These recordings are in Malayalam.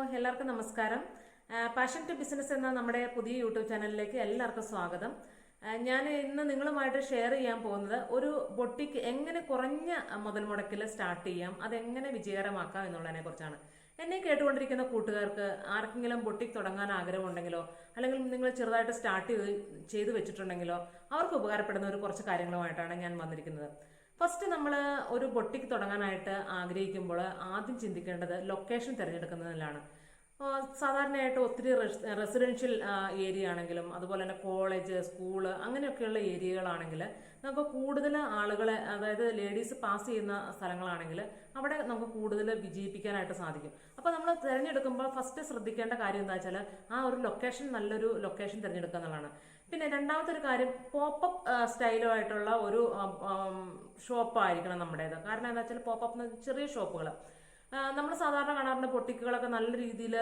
എല്ലാവർക്കും നമസ്കാരം. പാഷൻ ടു ബിസിനസ് എന്ന നമ്മുടെ പുതിയ യൂട്യൂബ് ചാനലിലേക്ക് എല്ലാവർക്കും സ്വാഗതം. ഞാൻ ഇന്ന് നിങ്ങളുമായിട്ട് ഷെയർ ചെയ്യാൻ പോകുന്നത് ഒരു ബൊട്ടിക്ക് എങ്ങനെ കുറഞ്ഞ മുതൽ മുടക്കിൽ സ്റ്റാർട്ട് ചെയ്യാം, അതെങ്ങനെ വിജയകരമാക്കാം എന്നുള്ളതിനെ കുറിച്ചാണ്. എന്നെ കേട്ടുകൊണ്ടിരിക്കുന്ന കൂട്ടുകാർക്ക് ആർക്കെങ്കിലും ബൊട്ടിക്ക് തുടങ്ങാൻ ആഗ്രഹമുണ്ടെങ്കിലോ അല്ലെങ്കിൽ നിങ്ങൾ ചെറുതായിട്ട് സ്റ്റാർട്ട് ചെയ്ത് വെച്ചിട്ടുണ്ടെങ്കിലോ അവർക്ക് ഉപകാരപ്പെടുന്ന ഒരു കുറച്ച് കാര്യങ്ങളുമായിട്ടാണ് ഞാൻ വന്നിരിക്കുന്നത്. ഫസ്റ്റ് നമ്മൾ ഒരു ബൊട്ടിക്ക് തുടങ്ങാനായിട്ട് ആഗ്രഹിക്കുമ്പോൾ ആദ്യം ചിന്തിക്കേണ്ടത് ലൊക്കേഷൻ തിരഞ്ഞെടുക്കുന്നതിലാണ്. സാധാരണയായിട്ട് ഒത്തിരി റെസിഡൻഷ്യൽ ഏരിയ ആണെങ്കിലും അതുപോലെ തന്നെ കോളേജ്, സ്കൂള് അങ്ങനെയൊക്കെയുള്ള ഏരിയകളാണെങ്കിൽ നമുക്ക് കൂടുതൽ ആളുകളെ, അതായത് ലേഡീസ് പാസ് ചെയ്യുന്ന സ്ഥലങ്ങളാണെങ്കിൽ അവിടെ നമുക്ക് കൂടുതൽ വിജയിപ്പിക്കാനായിട്ട് സാധിക്കും. അപ്പോൾ നമ്മൾ തിരഞ്ഞെടുക്കുമ്പോൾ ഫസ്റ്റ് ശ്രദ്ധിക്കേണ്ട കാര്യം എന്താ വെച്ചാൽ ആ ഒരു ലൊക്കേഷൻ, നല്ലൊരു ലൊക്കേഷൻ തിരഞ്ഞെടുക്കുക എന്നുള്ളതാണ്. പിന്നെ രണ്ടാമത്തെ ഒരു കാര്യം, പോപ്പപ്പ് സ്റ്റൈലുമായിട്ടുള്ള ഒരു ഷോപ്പായിരിക്കണം നമ്മുടേത്. കാരണം എന്താ വെച്ചാൽ പോപ്പപ്പ് ചെറിയ ഷോപ്പുകൾ നമ്മൾ സാധാരണ കാണാറുണ്ട്. പൊട്ടിക്കുകളൊക്കെ നല്ല രീതിയിൽ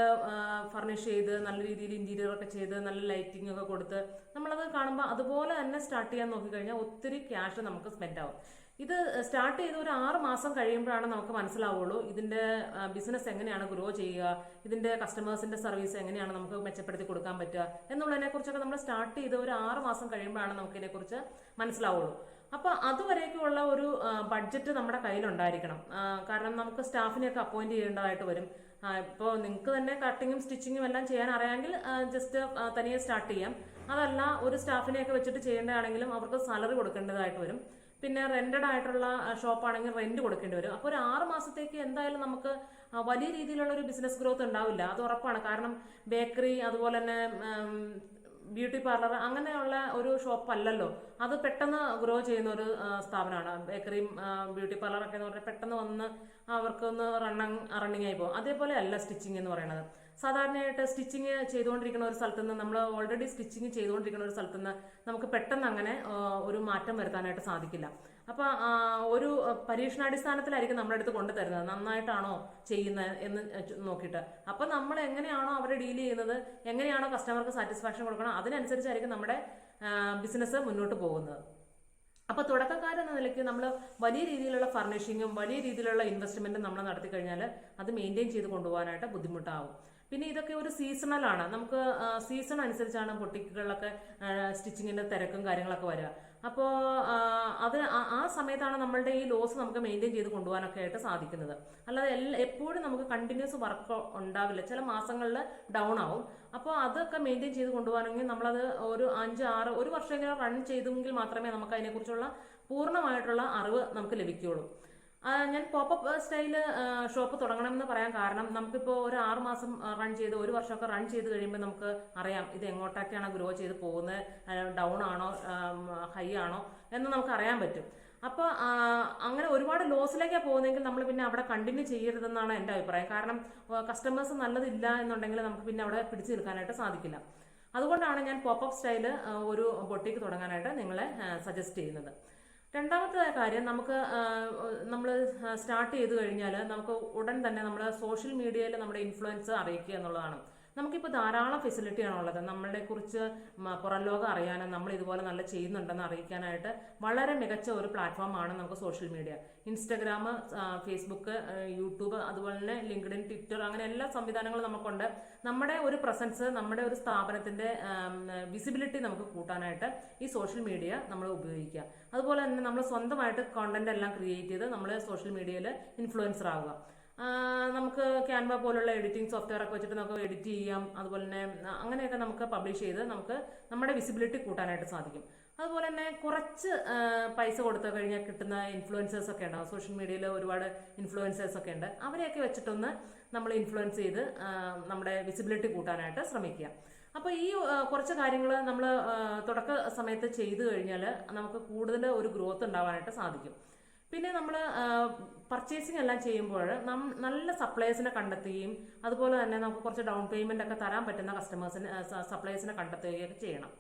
ഫർണിഷ് ചെയ്ത് നല്ല രീതിയിൽ ഇന്റീരിയർ ഒക്കെ ചെയ്ത് നല്ല ലൈറ്റിംഗ് ഒക്കെ കൊടുത്ത് നമ്മളത് കാണുമ്പോൾ അതുപോലെ തന്നെ സ്റ്റാർട്ട് ചെയ്യാൻ നോക്കിക്കഴിഞ്ഞാൽ ഒത്തിരി ക്യാഷ് നമുക്ക് സ്പെൻഡ് ആവും. ഇത് സ്റ്റാർട്ട് ചെയ്ത് ഒരു 6 മാസം കഴിയുമ്പോഴാണ് നമുക്ക് മനസ്സിലാവുള്ളൂ ഇതിന്റെ ബിസിനസ് എങ്ങനെയാണ് ഗ്രോ ചെയ്യുക, ഇതിന്റെ കസ്റ്റമേഴ്സിന്റെ സർവീസ് എങ്ങനെയാണ് നമുക്ക് മെച്ചപ്പെടുത്തി കൊടുക്കാൻ പറ്റുക എന്നുള്ളതിനെ കുറിച്ചൊക്കെ നമ്മൾ സ്റ്റാർട്ട് ചെയ്ത് ഒരു 6 മാസം കഴിയുമ്പോഴാണ് നമുക്ക് ഇതിനെക്കുറിച്ച് മനസ്സിലാവുള്ളൂ. അപ്പൊ അതുവരേക്കുള്ള ഒരു ബഡ്ജറ്റ് നമ്മുടെ കയ്യിലുണ്ടായിരിക്കണം. കാരണം നമുക്ക് സ്റ്റാഫിനെയൊക്കെ അപ്പോയിന്റ് ചെയ്യേണ്ടതായിട്ട് വരും. ഇപ്പോൾ നിങ്ങൾക്ക് തന്നെ കട്ടിങ്ങും സ്റ്റിച്ചിങ്ങും എല്ലാം ചെയ്യാൻ അറിയാമെങ്കിൽ ജസ്റ്റ് തനിയെ സ്റ്റാർട്ട് ചെയ്യാം. അതല്ല, ഒരു സ്റ്റാഫിനെയൊക്കെ വെച്ചിട്ട് ചെയ്യേണ്ടതാണെങ്കിലും അവർക്ക് സാലറി കൊടുക്കേണ്ടതായിട്ട് വരും. പിന്നെ റെന്റഡ് ആയിട്ടുള്ള ഷോപ്പാണെങ്കിൽ റെന്റ് കൊടുക്കേണ്ടി വരും. അപ്പോൾ ഒരു 6 മാസത്തേക്ക് എന്തായാലും നമുക്ക് വലിയ രീതിയിലുള്ള ഒരു ബിസിനസ് ഗ്രോത്ത് ഉണ്ടാവില്ല, അത് ഉറപ്പാണ്. കാരണം ബേക്കറി അതുപോലെ തന്നെ ബ്യൂട്ടി പാർലർ അങ്ങനെയുള്ള ഒരു ഷോപ്പ് അല്ലല്ലോ, അത് പെട്ടെന്ന് ഗ്രോ ചെയ്യുന്ന ഒരു സ്ഥാപനമാണ്. ബേക്കറിയും ബ്യൂട്ടി പാർലറൊക്കെ എന്ന് പറഞ്ഞാൽ പെട്ടെന്ന് വന്ന് അവർക്കൊന്ന് റണ്ണിങ് ആയി പോകും. അതേപോലെ അല്ല സ്റ്റിച്ചിങ് എന്ന് പറയുന്നത്. സാധാരണയായിട്ട് സ്റ്റിച്ചിങ് ചെയ്തുകൊണ്ടിരിക്കുന്ന ഒരു സ്ഥലത്ത് നിന്ന്, നമ്മൾ ഓൾറെഡി സ്റ്റിച്ചിങ് ചെയ്തുകൊണ്ടിരിക്കുന്ന ഒരു സ്ഥലത്ത് നിന്ന് നമുക്ക് പെട്ടെന്ന് അങ്ങനെ ഒരു മാറ്റം വരുത്താനായിട്ട് സാധിക്കില്ല. അപ്പൊ ഒരു പരീക്ഷണാടിസ്ഥാനത്തിലായിരിക്കും നമ്മുടെ അടുത്ത് കൊണ്ടുതരുന്നത്, നന്നായിട്ടാണോ ചെയ്യുന്നത് എന്ന് നോക്കിയിട്ട്. അപ്പൊ നമ്മൾ എങ്ങനെയാണോ അവരെ ഡീൽ ചെയ്യുന്നത്, എങ്ങനെയാണോ കസ്റ്റമർക്ക് സാറ്റിസ്ഫാക്ഷൻ കൊടുക്കണം, അതിനനുസരിച്ചായിരിക്കും നമ്മുടെ ബിസിനസ് മുന്നോട്ട് പോകുന്നത്. അപ്പൊ തുടക്കക്കാരെന്ന നിലയ്ക്ക് നമ്മൾ വലിയ രീതിയിലുള്ള ഫർണിഷിങ്ങും വലിയ രീതിയിലുള്ള ഇൻവെസ്റ്റ്മെന്റും നമ്മൾ നടത്തി കഴിഞ്ഞാൽ അത് മെയിൻറ്റെയിൻ ചെയ്ത് കൊണ്ടുപോകാനായിട്ട് ബുദ്ധിമുട്ടാവും. പിന്നെ ഇതൊക്കെ ഒരു സീസണലാണ്. നമുക്ക് സീസൺ അനുസരിച്ചാണ് ബൊട്ടിക്കുകളിലൊക്കെ സ്റ്റിച്ചിങ്ങിന്റെ തിരക്കും കാര്യങ്ങളൊക്കെ വരിക. അപ്പോൾ അത് ആ സമയത്താണ് നമ്മളുടെ ഈ ലോസ് നമുക്ക് മെയിൻറ്റെയിൻ ചെയ്ത് കൊണ്ടുപോകാനൊക്കെ ആയിട്ട് സാധിക്കുന്നത്. അല്ലാതെ എപ്പോഴും നമുക്ക് കണ്ടിന്യൂസ് വർക്ക് ഉണ്ടാവില്ല, ചില മാസങ്ങളിൽ ഡൗൺ ആവും. അപ്പോൾ അതൊക്കെ മെയിൻറ്റെയിൻ ചെയ്ത് കൊണ്ടുപോകാനെങ്കിൽ നമ്മളത് ഒരു 5-6 ഒരു വർഷമെങ്കിലും റൺ ചെയ്തെങ്കിൽ മാത്രമേ നമുക്ക് അതിനെക്കുറിച്ചുള്ള പൂർണ്ണമായിട്ടുള്ള അറിവ് നമുക്ക് ലഭിക്കുകയുള്ളൂ. ഞാൻ പോപ്പപ്പ് സ്റ്റൈല് ഷോപ്പ് തുടങ്ങണമെന്ന് പറയാൻ കാരണം, നമുക്കിപ്പോൾ ഒരു 6 മാസം റൺ ചെയ്ത് ഒരു വർഷമൊക്കെ റൺ ചെയ്ത് കഴിയുമ്പോൾ നമുക്ക് അറിയാം ഇത് എങ്ങോട്ടൊക്കെയാണ് ഗ്രോ ചെയ്ത് പോകുന്നത്, ഡൗൺ ആണോ ഹൈ ആണോ എന്ന് നമുക്ക് അറിയാൻ പറ്റും. അപ്പോൾ അങ്ങനെ ഒരുപാട് ലോസിലേക്കാണ് പോകുന്നതെങ്കിൽ നമ്മൾ പിന്നെ അവിടെ കണ്ടിന്യൂ ചെയ്യരുതെന്നാണ് എൻ്റെ അഭിപ്രായം. കാരണം കസ്റ്റമേഴ്സ് നല്ലതില്ല എന്നുണ്ടെങ്കിൽ നമുക്ക് പിന്നെ അവിടെ പിടിച്ചു നിൽക്കാനായിട്ട് സാധിക്കില്ല. അതുകൊണ്ടാണ് ഞാൻ പോപ്പപ്പ് സ്റ്റൈല് ഒരു ബൊട്ടിക്ക് തുടങ്ങാനായിട്ട് നിങ്ങളെ സജസ്റ്റ് ചെയ്യുന്നത്. രണ്ടാമത്തെ കാര്യം, നമ്മൾ സ്റ്റാർട്ട് ചെയ്ത് കഴിഞ്ഞാൽ നമുക്ക് ഉടൻ തന്നെ നമ്മൾ സോഷ്യൽ മീഡിയയിൽ നമ്മുടെ ഇൻഫ്ലുവൻസ് അറിയിക്കുക എന്നുള്ളതാണ്. നമുക്കിപ്പോൾ ധാരാളം ഫെസിലിറ്റിയാണ് ഉള്ളത്. നമ്മളെ കുറിച്ച് പുറം ലോകം അറിയാനും നമ്മൾ ഇതുപോലെ നല്ല ചെയ്യുന്നുണ്ടെന്ന് അറിയിക്കാനായിട്ട് വളരെ മികച്ച ഒരു പ്ലാറ്റ്ഫോമാണ് നമുക്ക് social media. Instagram, Facebook, YouTube, അതുപോലെ തന്നെ ലിങ്ക്ഡിൻ, ട്വിറ്റർ, അങ്ങനെ എല്ലാ സംവിധാനങ്ങളും നമുക്കുണ്ട്. നമ്മുടെ ഒരു പ്രസൻസ്, നമ്മുടെ ഒരു സ്ഥാപനത്തിന്റെ വിസിബിലിറ്റി നമുക്ക് കൂട്ടാനായിട്ട് ഈ സോഷ്യൽ മീഡിയ നമ്മൾ ഉപയോഗിക്കുക. അതുപോലെ തന്നെ നമ്മൾ സ്വന്തമായിട്ട് കോണ്ടന്റ് എല്ലാം ക്രിയേറ്റ് ചെയ്ത് നമ്മൾ സോഷ്യൽ മീഡിയയിൽ ഇൻഫ്ലുവൻസർ ആവുക. നമുക്ക് ക്യാൻവ പോലുള്ള എഡിറ്റിംഗ് സോഫ്റ്റ്വെയർ ഒക്കെ വെച്ചിട്ട് നമുക്ക് എഡിറ്റ് ചെയ്യാം. അതുപോലെ തന്നെ അങ്ങനെയൊക്കെ നമുക്ക് പബ്ലിഷ് ചെയ്ത് നമുക്ക് നമ്മുടെ വിസിബിലിറ്റി കൂട്ടാനായിട്ട് സാധിക്കും. അതുപോലെ തന്നെ കുറച്ച് പൈസ കൊടുത്തു കഴിഞ്ഞാൽ കിട്ടുന്ന ഇൻഫ്ലുവൻസേഴ്സ് ഒക്കെ ഉണ്ടാവും. സോഷ്യൽ മീഡിയയിൽ ഒരുപാട് ഇൻഫ്ലുവൻസേഴ്സ് ഒക്കെ ഉണ്ട്. അവരെയൊക്കെ വെച്ചിട്ടൊന്ന് നമ്മൾ ഇൻഫ്ലുവൻസ് ചെയ്ത് നമ്മുടെ വിസിബിലിറ്റി കൂട്ടാനായിട്ട് ശ്രമിക്കുക. അപ്പോൾ ഈ കുറച്ച് കാര്യങ്ങൾ നമ്മൾ തുടക്ക സമയത്ത് ചെയ്തു കഴിഞ്ഞാൽ നമുക്ക് കൂടുതൽ ഒരു ഗ്രോത്ത് ഉണ്ടാവാനായിട്ട് സാധിക്കും. പിന്നെ നമ്മൾ പർച്ചേസിങ് എല്ലാം ചെയ്യുമ്പോൾ നല്ല സപ്ലയേഴ്സിനെ കണ്ടെത്തുകയും അതുപോലെ തന്നെ നമുക്ക് കുറച്ച് ഡൗൺ പേയ്മെന്റ് ഒക്കെ തരാൻ പറ്റുന്ന സപ്ലയേഴ്സിനെ കണ്ടെത്തുകയൊക്കെ ചെയ്യണം.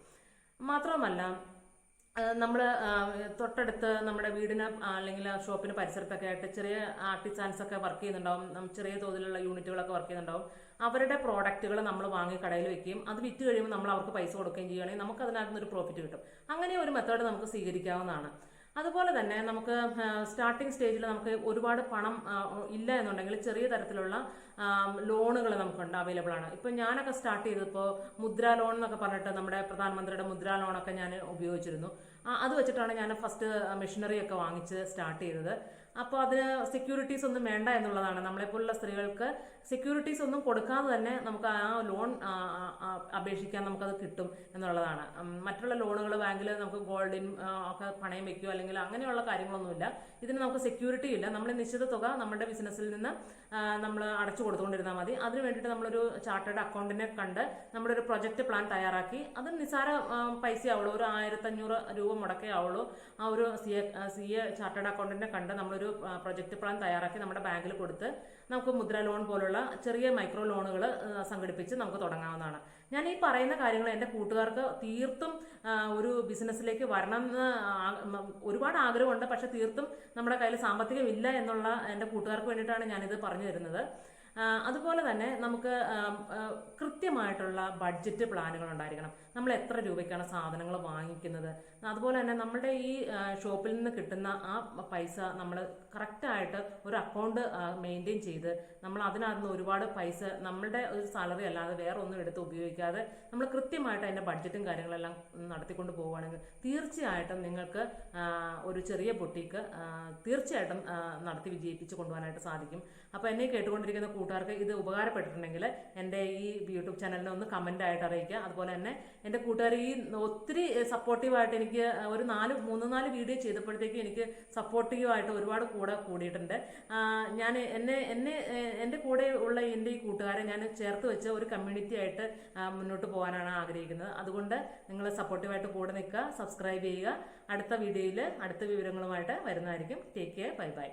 മാത്രമല്ല, നമ്മൾ തൊട്ടടുത്ത് നമ്മുടെ വീടിന് അല്ലെങ്കിൽ ഷോപ്പിന് പരിസരത്തൊക്കെ ആയിട്ട് ചെറിയ ആർട്ടിസാൻസ് ഒക്കെ വർക്ക് ചെയ്യുന്നുണ്ടാവും, ചെറിയ തോതിലുള്ള യൂണിറ്റുകളൊക്കെ വർക്ക് ചെയ്യുന്നുണ്ടാവും. അവരുടെ പ്രോഡക്റ്റുകൾ നമ്മൾ വാങ്ങി കടയിൽ വെക്കുകയും അത് വിറ്റ് കഴിയുമ്പോൾ നമ്മൾ അവർക്ക് പൈസ കൊടുക്കുകയും ചെയ്യുകയാണെങ്കിൽ നമുക്ക് അതിനകത്ത് ഒരു പ്രോഫിറ്റ് കിട്ടും. അങ്ങനെ ഒരു മെത്തേഡ് നമുക്ക് സ്വീകരിക്കാവുന്നതാണ്. അതുപോലെ തന്നെ നമുക്ക് സ്റ്റാർട്ടിംഗ് സ്റ്റേജിൽ നമുക്ക് ഒരുപാട് പണം ഇല്ല എന്നുണ്ടെങ്കിൽ ചെറിയ തരത്തിലുള്ള ലോണുകൾ നമുക്കുണ്ട്, അവൈലബിൾ ആണ്. ഇപ്പം ഞാനൊക്കെ സ്റ്റാർട്ട് ചെയ്തപ്പോൾ മുദ്ര ലോൺ എന്നൊക്കെ പറഞ്ഞിട്ട് നമ്മുടെ പ്രധാനമന്ത്രിയുടെ മുദ്ര ലോണൊക്കെ ഞാൻ ഉപയോഗിച്ചിരുന്നു. അത് വെച്ചിട്ടാണ് ഞാൻ ഫസ്റ്റ് മെഷീനറി ഒക്കെ വാങ്ങിച്ച് സ്റ്റാർട്ട് ചെയ്തത്. അപ്പോൾ അതിന് സെക്യൂരിറ്റീസ് ഒന്നും വേണ്ട എന്നുള്ളതാണ്. നമ്മളെപ്പോലുള്ള സ്ത്രീകൾക്ക് സെക്യൂരിറ്റീസ് ഒന്നും കൊടുക്കാതെ തന്നെ നമുക്ക് ആ ലോൺ അപേക്ഷിക്കാൻ നമുക്കത് കിട്ടും എന്നുള്ളതാണ്. മറ്റുള്ള ലോണുകൾ ബാങ്കിൽ നമുക്ക് ഗോൾഡിൻ ഒക്കെ പണയം വെക്കുകയോ അല്ലെങ്കിൽ അങ്ങനെയുള്ള കാര്യങ്ങളൊന്നുമില്ല. ഇതിന് നമുക്ക് സെക്യൂരിറ്റി ഇല്ല. നമ്മൾ നിശ്ചിത തുക നമ്മുടെ ബിസിനസ്സിൽ നിന്ന് നമ്മൾ അടച്ചു കൊടുത്തുകൊണ്ടിരുന്നാൽ മതി. അതിന് വേണ്ടിയിട്ട് നമ്മളൊരു ചാർട്ടേഡ് അക്കൗണ്ടിനെ കണ്ട് നമ്മുടെ ഒരു പ്രൊജക്ട് പ്ലാൻ തയ്യാറാക്കി, അത് നിസ്സാര പൈസ ആവുള്ളൂ, ഒരു 1500 രൂപ മുടക്കേ ആവുള്ളൂ. ആ ഒരു സി എ ചാർട്ടേഡ് അക്കൗണ്ടിനെ കണ്ട് നമ്മളൊരു പ്രൊജക്ട് പ്ലാൻ തയ്യാറാക്കി നമ്മുടെ ബാങ്കിൽ കൊടുത്ത് നമുക്ക് മുദ്ര ലോൺ പോലുള്ള ചെറിയ മൈക്രോ ലോണുകൾ സംഘടിപ്പിച്ച് നമുക്ക് തുടങ്ങാവുന്നതാണ്. ഞാൻ ഈ പറയുന്ന കാര്യങ്ങൾ എൻ്റെ കൂട്ടുകാർക്ക് തീർത്തും ഒരു ബിസിനസ്സിലേക്ക് വരണം എന്ന് ഒരുപാട് ആഗ്രഹമുണ്ട്. പക്ഷെ തീർത്തും നമ്മുടെ കയ്യിൽ സാമ്പത്തികമില്ല എന്നുള്ള എൻ്റെ കൂട്ടുകാർക്ക് വേണ്ടിയിട്ടാണ് ഞാനിത് പറഞ്ഞു തരുന്നത്. അതുപോലെ തന്നെ നമുക്ക് കൃത്യമായിട്ടുള്ള ബഡ്ജറ്റ് പ്ലാനുകൾ ഉണ്ടായിരിക്കണം. നമ്മൾ എത്ര രൂപയ്ക്കാണ് സാധനങ്ങൾ വാങ്ങിക്കുന്നത്, അതുപോലെ തന്നെ നമ്മുടെ ഈ ഷോപ്പിൽ നിന്ന് കിട്ടുന്ന ആ പൈസ നമ്മൾ കറക്റ്റായിട്ട് ഒരു അക്കൗണ്ട് മെയിൻറ്റെയിൻ ചെയ്ത് നമ്മൾ അതിനകത്ത് ഒരുപാട് പൈസ നമ്മളുടെ ഒരു സാലറി അല്ലാതെ വേറെ ഒന്നും എടുത്ത് ഉപയോഗിക്കാതെ നമ്മൾ കൃത്യമായിട്ട് അതിൻ്റെ ബഡ്ജറ്റും കാര്യങ്ങളെല്ലാം നടത്തിക്കൊണ്ട് പോവുകയാണെങ്കിൽ തീർച്ചയായിട്ടും നിങ്ങൾക്ക് ഒരു ചെറിയ ബൊട്ടീക്ക് തീർച്ചയായിട്ടും നടത്തി വിജയിപ്പിച്ച് കൊണ്ടുപോകാനായിട്ട് സാധിക്കും. അപ്പോൾ എന്നെ കേട്ടുകൊണ്ടിരിക്കുന്ന കൂട്ടുകാർക്ക് ഇത് ഉപകാരപ്പെട്ടിട്ടുണ്ടെങ്കിൽ എൻ്റെ ഈ യൂട്യൂബ് ചാനലിനെ ഒന്ന് കമൻ്റ് ആയിട്ട് അറിയിക്കുക. അതുപോലെ തന്നെ എൻ്റെ കൂട്ടുകാർ ഈ ഒത്തിരി സപ്പോർട്ടീവായിട്ട് എനിക്ക് ഒരു 3-4 വീഡിയോ ചെയ്തപ്പോഴത്തേക്കും എനിക്ക് സപ്പോർട്ടീവായിട്ട് ഒരുപാട് കൂടിയിട്ടുണ്ട്. ഞാൻ എൻ്റെ കൂടെ ഉള്ള എൻ്റെ ഈ കൂട്ടുകാരെ ഞാൻ ചേർത്ത് വെച്ച് ഒരു കമ്മ്യൂണിറ്റി ആയിട്ട് മുന്നോട്ട് പോകാനാണ് ആഗ്രഹിക്കുന്നത്. അതുകൊണ്ട് നിങ്ങൾ സപ്പോർട്ടീവായിട്ട് കൂടെ നിൽക്കുക, സബ്സ്ക്രൈബ് ചെയ്യുക. അടുത്ത വീഡിയോയിൽ അടുത്ത വിവരങ്ങളുമായിട്ട് വരുന്നതായിരിക്കും. Take care, bye bye.